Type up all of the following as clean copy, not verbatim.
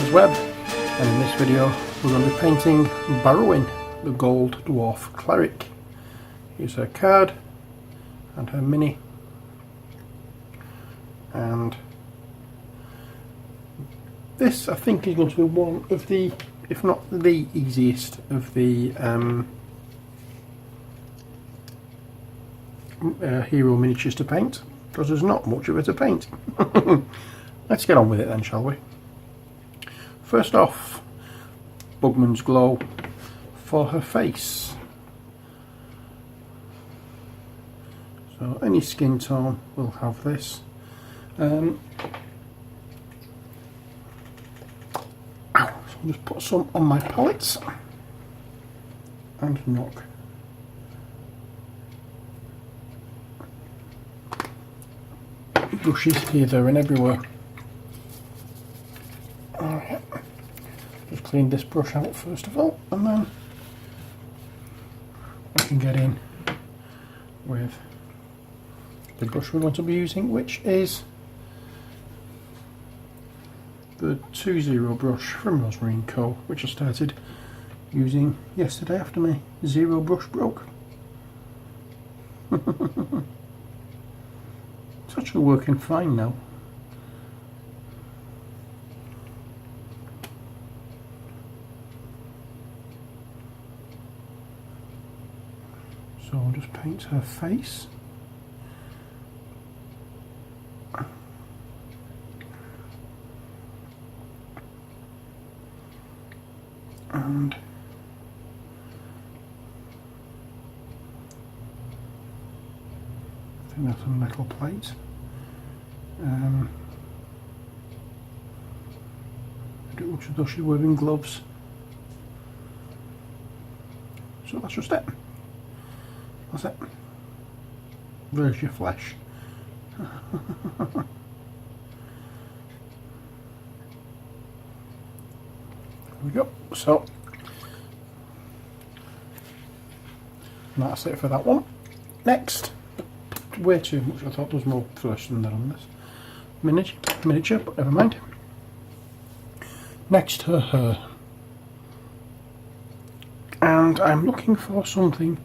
Mrs. Webb, and in this video we're going to be painting Barrowin, the Gold Dwarf Cleric. Here's her card and her mini, and this I think is going to be one of the, if not the easiest of the hero miniatures to paint, because there's not much of it to paint. Let's get on with it then, shall we? First off, Bugman's Glow for her face. So any skin tone will have this. I'll just put some on my palettes and knock brushes here, there and everywhere. Alright, just clean this brush out first of all, and then we can get in with the brush we're going to be using, which is the 2-0 brush from Rosemary & Co, which I started using yesterday after my zero brush broke. It's actually working fine now. So I'll just paint her face. And I think that's a metal plate. It looks as though she's wearing gloves. So that's just it. That's it. There's your flesh. There we go. So that's it for that one. Next, way too much. I thought there was more flesh than that on this miniature, but never mind. Next, her, and I'm looking for something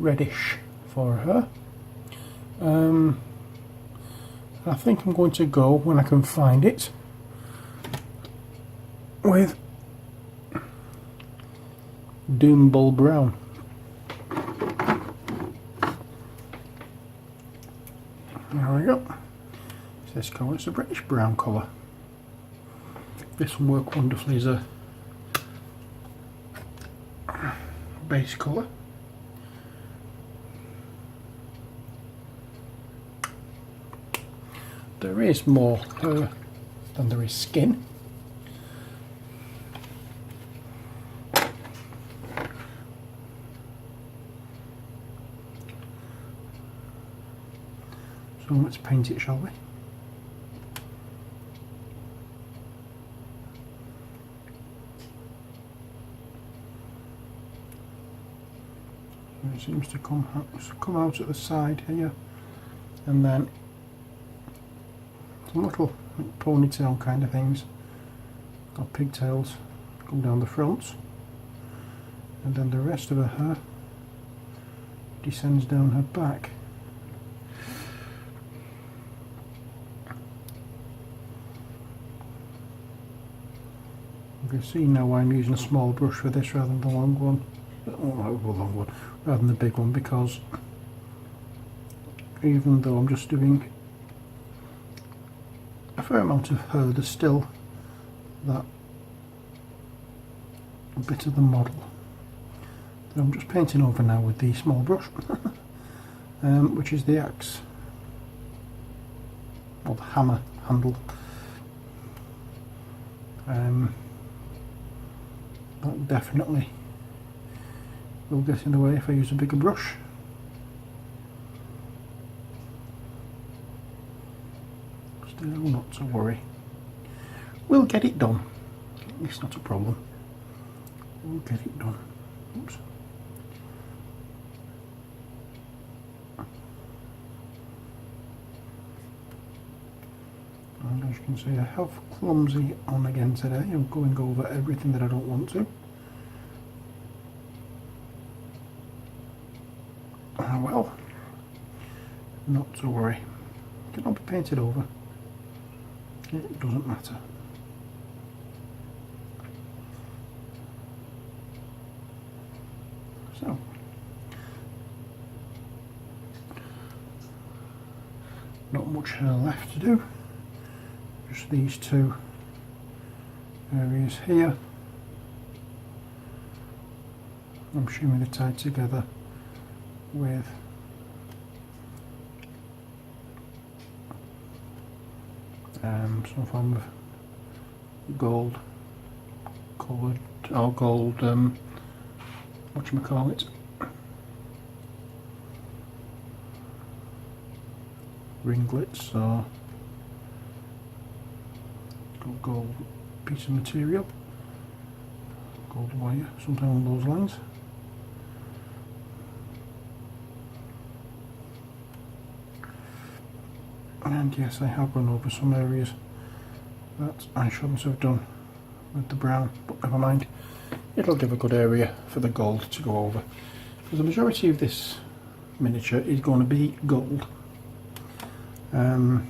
reddish for her. I think I'm going to go, when I can find it, with Doombull Brown. There we go. It's this colour. It's a British brown colour. This will work wonderfully as a base colour. There is more hair than there is skin. So let's paint it, shall we? It seems to come out at the side here, and then some little ponytail kind of things, got pigtails come down the front, and then the rest of her hair descends down her back. You can see now why I'm using a small brush for this rather than the long one. Rather than the big one, because even though I'm just doing a fair amount of hair, there's still that bit of the model that I'm just painting over now with the small brush, which is the axe, or the hammer handle. That definitely will get in the way if I use a bigger brush. Still not to worry. We'll get it done. It's not a problem. We'll get it done. Oops. As you can see, I have clumsy on again today. I'm going over everything that I don't want to. Ah well, not to worry. It can all be painted over. It doesn't matter. So, not much left to do. Just these two areas here. I'm assuming they're tied together with some form of gold coloured or gold whatchamacallit, ringlets or gold piece of material, gold wire, something along those lines. And yes, I have gone over some areas that I shouldn't have done with the brown, but never mind. It'll give a good area for the gold to go over, because the majority of this miniature is going to be gold. In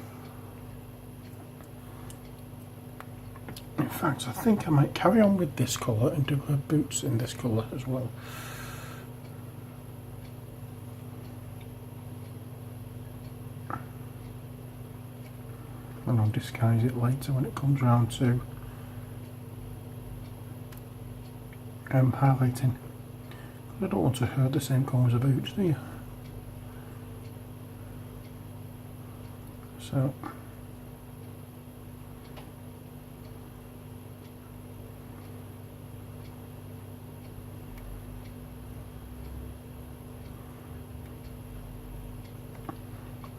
fact, I think I might carry on with this colour and do her boots in this colour as well. And I'll disguise it later when it comes round to highlighting. I don't want to hurt the same colour as the boots, do you? So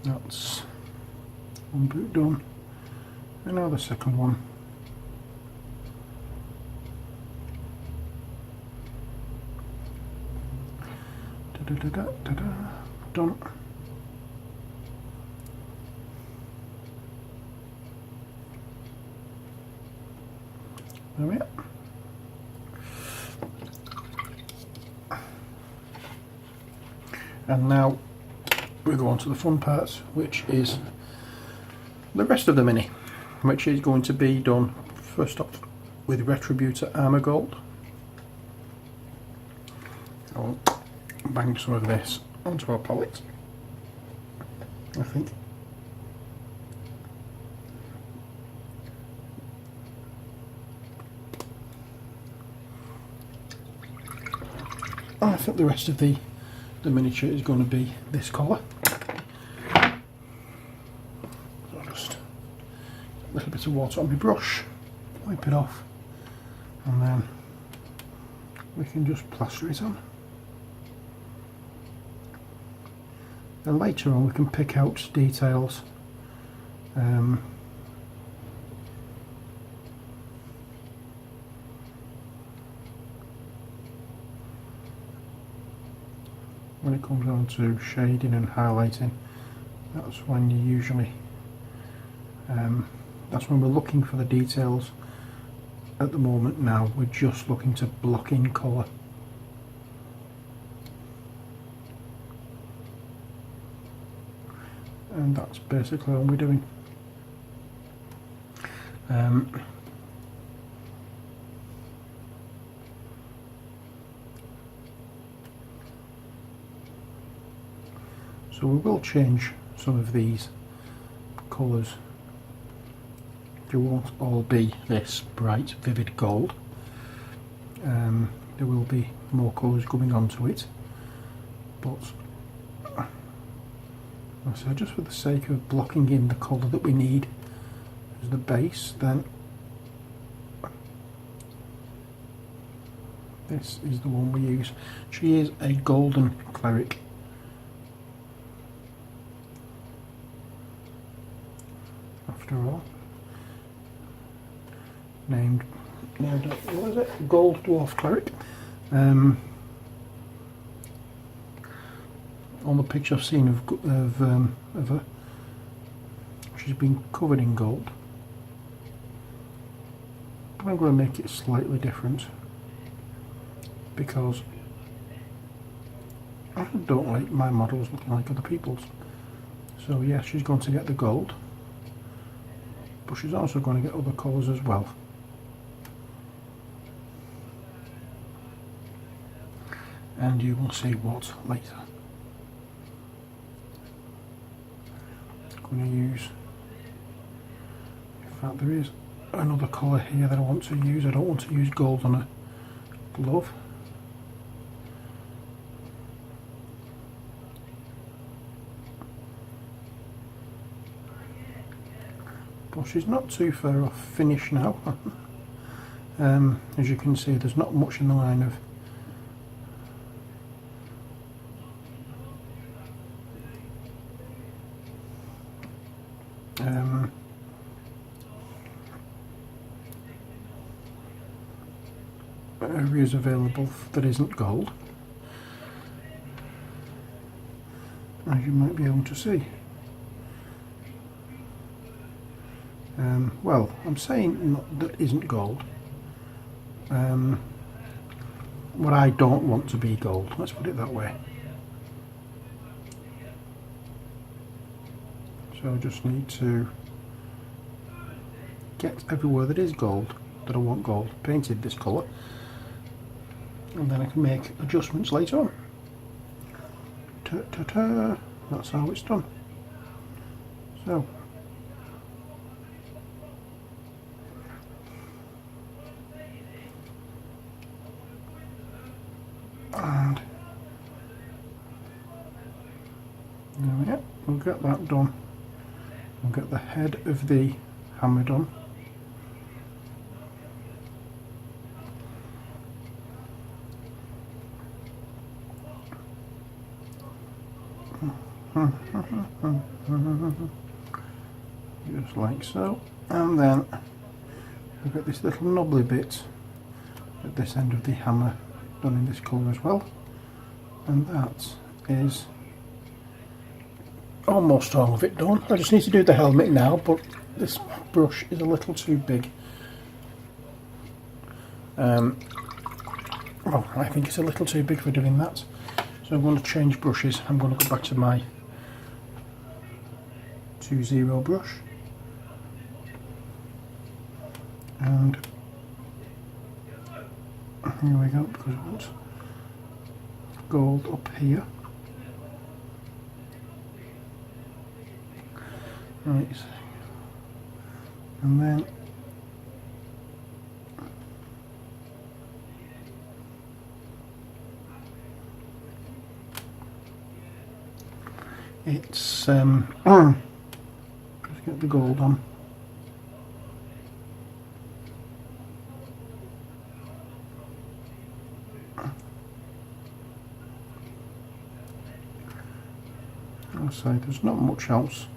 that's one boot done, and now the second one. Done. There we are. And now we go on to the fun part, which is the rest of the mini, which is going to be done first off with Retributor Armour Gold. I'll bang some of this onto our palette, I think. I think the rest of the miniature is going to be this colour. So just a little bit of water on my brush, wipe it off, and then we can just plaster it on. And later on we can pick out details. When it comes on to shading and highlighting, that's when you usually, that's when we're looking for the details. At the moment now we're just looking to block in colour. And that's basically all we're doing. So we will change some of these colours. They won't all be this bright, vivid gold. There will be more colours coming onto it, but so just for the sake of blocking in the colour that we need as the base, then this is the one we use. She is a golden cleric. After all, named what is it? Gold Dwarf Cleric. On the picture I've seen of her, she's been covered in gold. But I'm going to make it slightly different because I don't like my models looking like other people's. So yeah, she's going to get the gold, but she's also going to get other colours as well. And you will see what later. I'm going to use, in fact there is another colour here that I want to use. I don't want to use gold on a glove. But she's not too far off finish now. As you can see, there's not much in the line of areas available that isn't gold, as you might be able to see. Well, I'm saying not that isn't gold. What I don't want to be gold, let's put it that way. So I just need to get everywhere that is gold, that I want gold, painted this colour, and then I can make adjustments later on. Ta-ta-ta, that's how it's done. So and there we go, we'll get that done. We'll get the head of the hammer done. Just like so, and then we've got this little knobbly bit at this end of the hammer done in this colour as well, and that is almost all of it done. I just need to do the helmet now, but this brush is a little too big. Well, I think it's a little too big for doing that, so I'm going to change brushes. I'm going to go back to my 2-0 brush, and here we go, because I want gold up here. Right, and then it's just get the gold on. I'll say there's not much else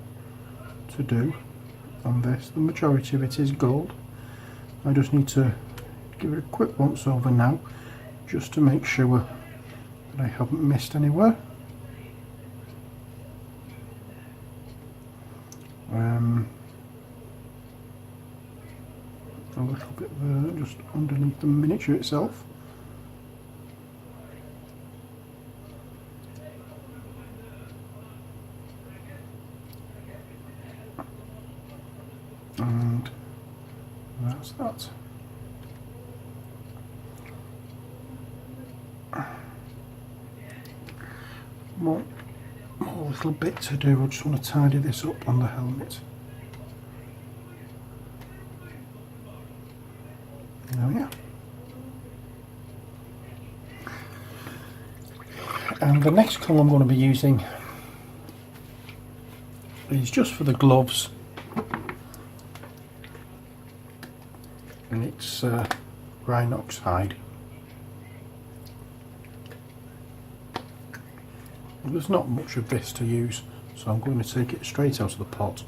to do on this. The majority of it is gold. I just need to give it a quick once over now, just to make sure that I haven't missed anywhere. A little bit there, just underneath the miniature itself. And that's that. One more little bit to do. I just want to tidy this up on the helmet. There we are. And the next colour I'm going to be using is just for the gloves, and it's Rhinox hide. There's not much of this to use, so I'm going to take it straight out of the pot.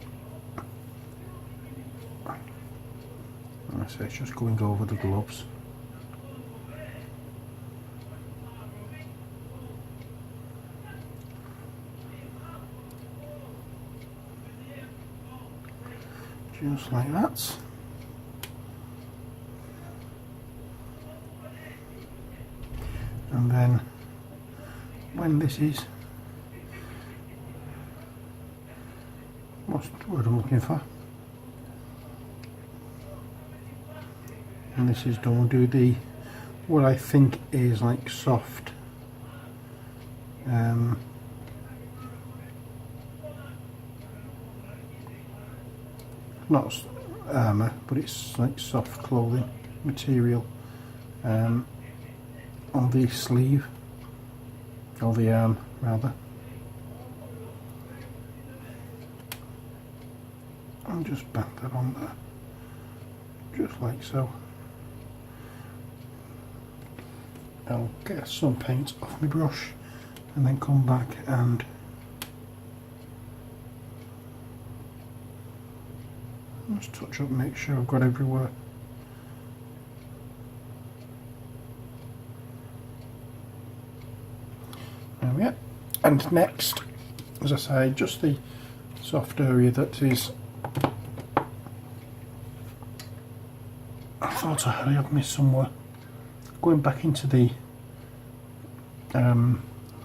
So it's just going over the gloves. Just like that. and then when this is, what's the word I'm looking for, and this is done, do the what I think is like soft not armour, but it's like soft clothing material on the sleeve, or the arm rather. I'll just bang that on there, just like so. I'll get some paint off my brush and then come back and just touch up, make sure I've got everywhere. There we are. And next, as I say, just the soft area that is, I thought I had missed somewhere. Going back into the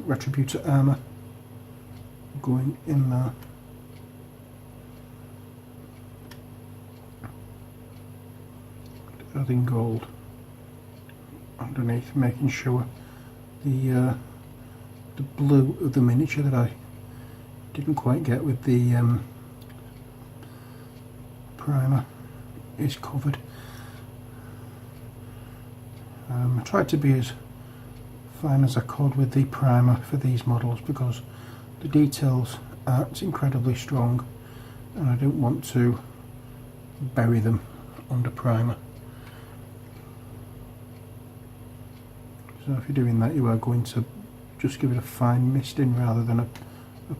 Retributor armour, going in there. Adding gold underneath, making sure the blue of the miniature that I didn't quite get with the primer is covered. I tried to be as fine as I could with the primer for these models because the details aren't incredibly strong and I don't want to bury them under primer. So if you're doing that, you are going to just give it a fine misting rather than a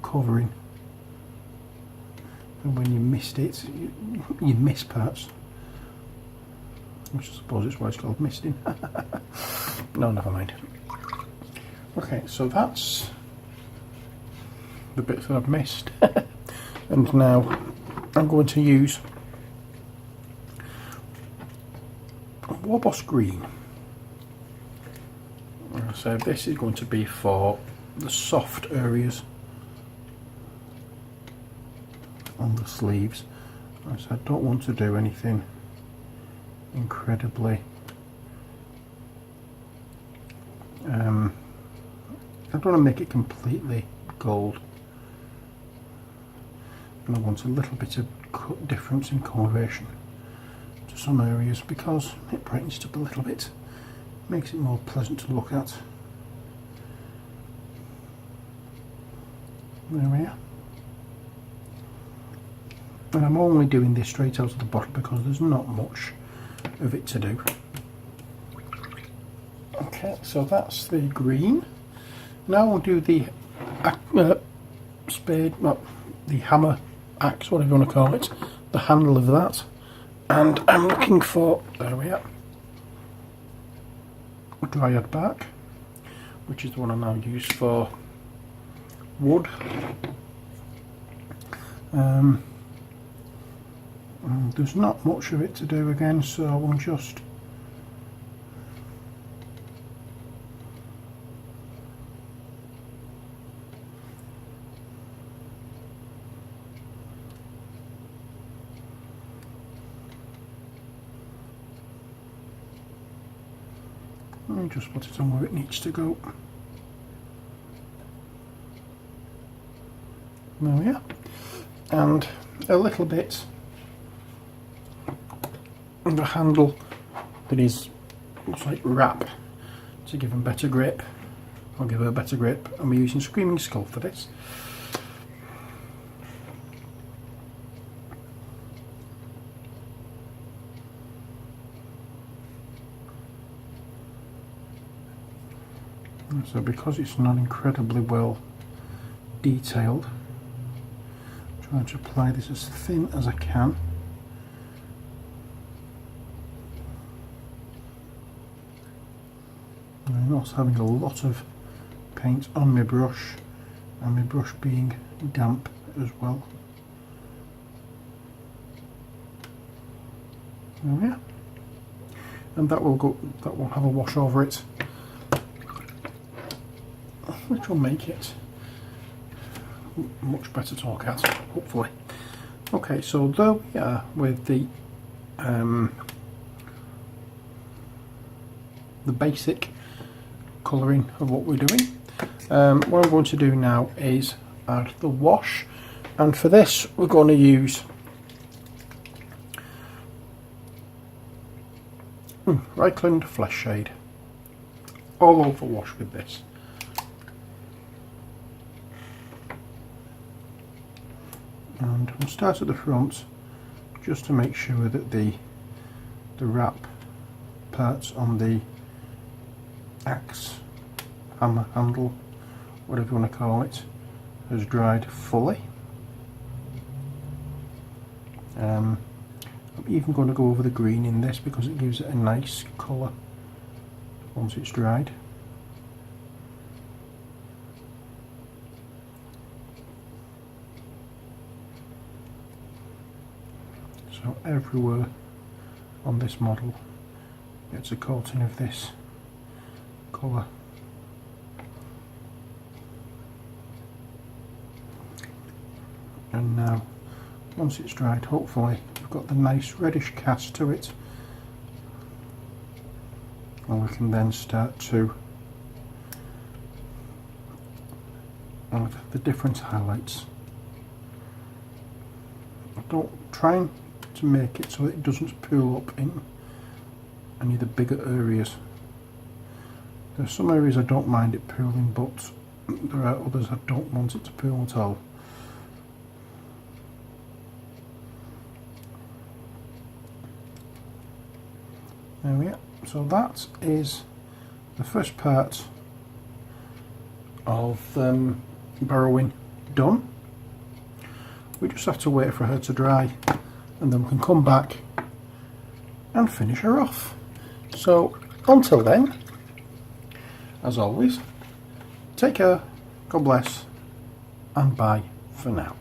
covering. And when you mist it, you miss parts. Which I suppose is why it's called misting. No, never mind. Okay, so that's the bits that I've missed. And now I'm going to use Warboss Green. So this is going to be for the soft areas on the sleeves. So I don't want to do anything incredibly I don't want to make it completely gold, and I want a little bit of difference in coloration to some areas because it brightens it up a little bit, makes it more pleasant to look at. There we are. And I'm only doing this straight out of the bottle because there's not much of it to do. Okay, so that's the green. Now we'll do the spade, not the hammer, axe, whatever you want to call it, the handle of that. And I'm looking for, there we are, dryad bark, which is the one I now use for wood. There's not much of it to do again, so we'll just put it on where it needs to go. There we are. And a little bit of the handle that is, looks like wrap to give them better grip. I'll give her a better grip. I'm using Screaming Skull for this. So because it's not incredibly well detailed, I'm trying to apply this as thin as I can. And I'm also having a lot of paint on my brush, and my brush being damp as well. There we are. And that will go, that will have a wash over it which will make it much better to look at, hopefully. Okay, so there we are with the basic colouring of what we're doing. What I'm going to do now is add the wash, and for this we're going to use Reichland Flesh Shade all over wash with this. And we'll start at the front just to make sure that the wrap parts on the axe, hammer handle, whatever you want to call it, has dried fully. I'm even going to go over the green in this because it gives it a nice colour once it's dried. So everywhere on this model gets a coating of this colour. And now, once it's dried, hopefully we've got the nice reddish cast to it, and we can then start to add the different highlights. Don't try to make it so that it doesn't pool up in any of the bigger areas. There are some areas I don't mind it pooling, but there are others I don't want it to pool at all. There we are. So that is the first part of Barrowin done. We just have to wait for her to dry, and then we can come back and finish her off. So until then, as always, take care, God bless, and bye for now.